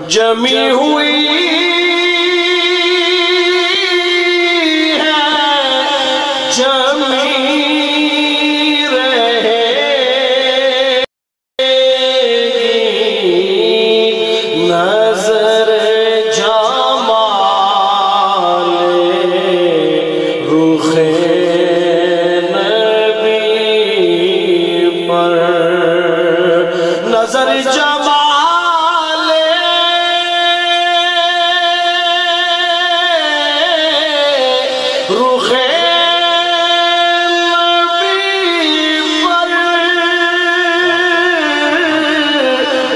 جمی ہوئی ہے جمی رہے گی نظر جمال رخ نبی پر نظر جمال رخ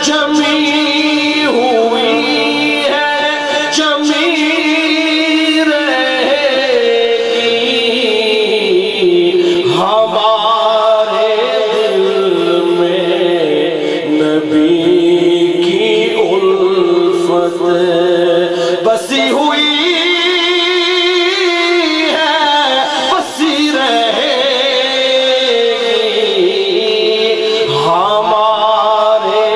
جمی ہوئی ہے جمی رہے گی ہمارے دل میں نبی کی الفت بسی ہوئی ہے بسی رہے گی ہمارے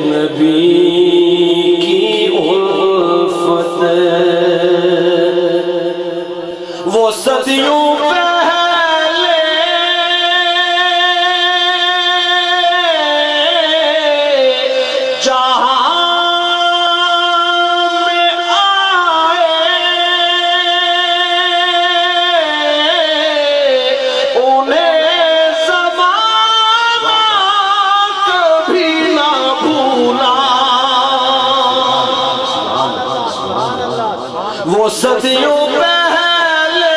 نبی کی الفت وہ صدیوں پہلے جہاں میں آئے انہیں زمانہ کبھی نہ بھولا وہ صدیوں پہلے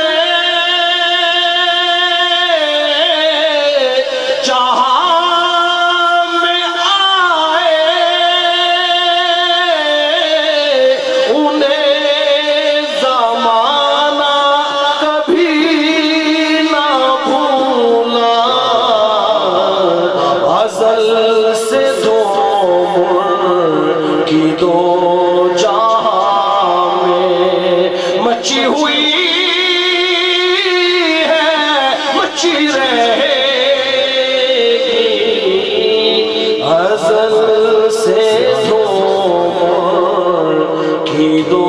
جہاں میں آئے انہیں زمانہ کبھی نہ بھولا ازل سے دو کی دو جہاں میں مچی ہوئی ہے مچی رہے گی ازل سے دو کی دو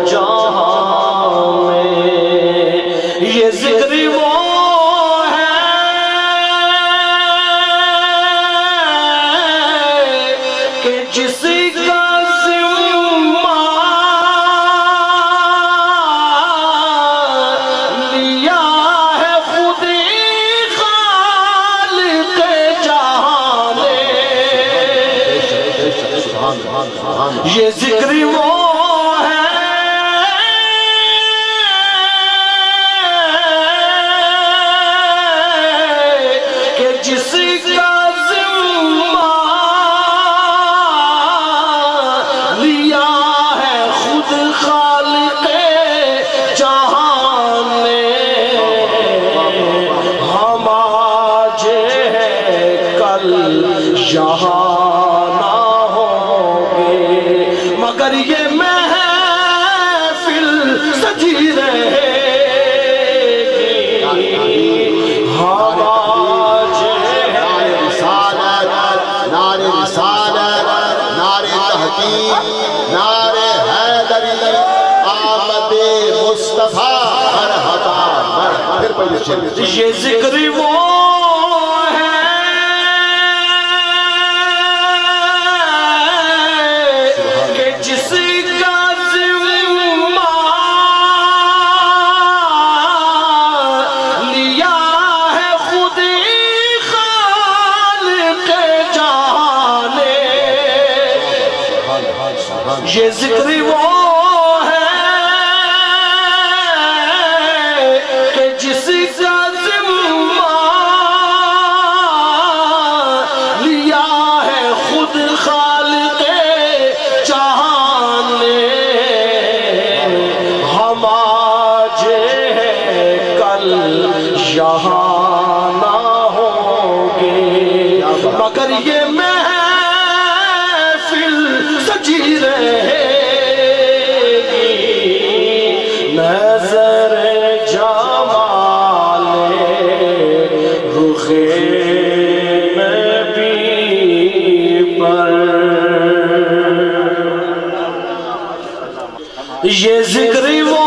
جہاں میں یہ ذکر وہ ہے کہ جس کا ذمہ لیا ہے خود خالق جہاں نے یہ ذکر وہ ہے کہ جس کا ذمہ لیا ہے خود خالق جہاں نے ہم آج ہیں کل یہاں نہ ہوں گے مگر یہ محفل سجی رہے گی ہم آج ہیں نعرے رسالت نعرے تحقیق نعرے حیدری آمد مصطفیٰ مرحبا مرحبا پھر پہلے چلے یہ ذکر وہ ہے کہ جس کا ذمہ لیا ہے خود خالق جہاں نے یہ ذکر وہ ہے کہ جس کا ذمہ لیا ہے خود خالق جہاں نے ہم آج ہیں کل یہاں نہ ہوں گے مگر یہ محفل سجی رہے یہ ذکر وہ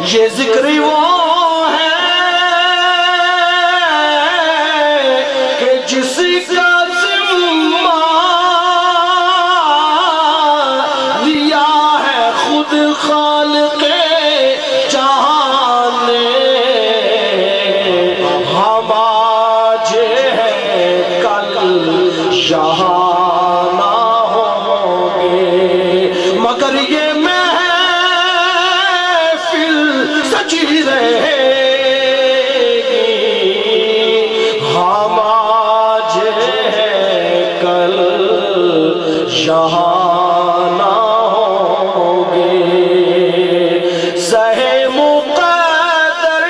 یہ ذکر وہ ہے کہ جس کا ذمہ لیا ہے خود خالق جہان نے ہم آج ہیں کل یہاں نہ ہوں گے مگر یہ سچی رہے گی ہم آج ہیں کل یہاں نہ ہوں گے سہے مقدر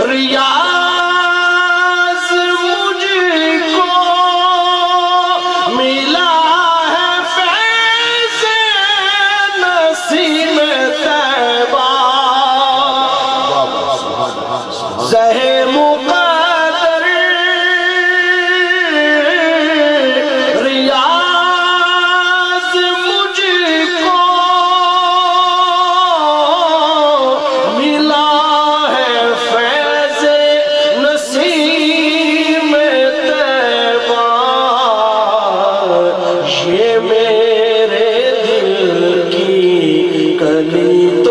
ریاض مجھ کو ملا زہے مقدر ریاض مجھ کو ملا ہے فیض نسیم طیبہ یہ میرے دل کی کلی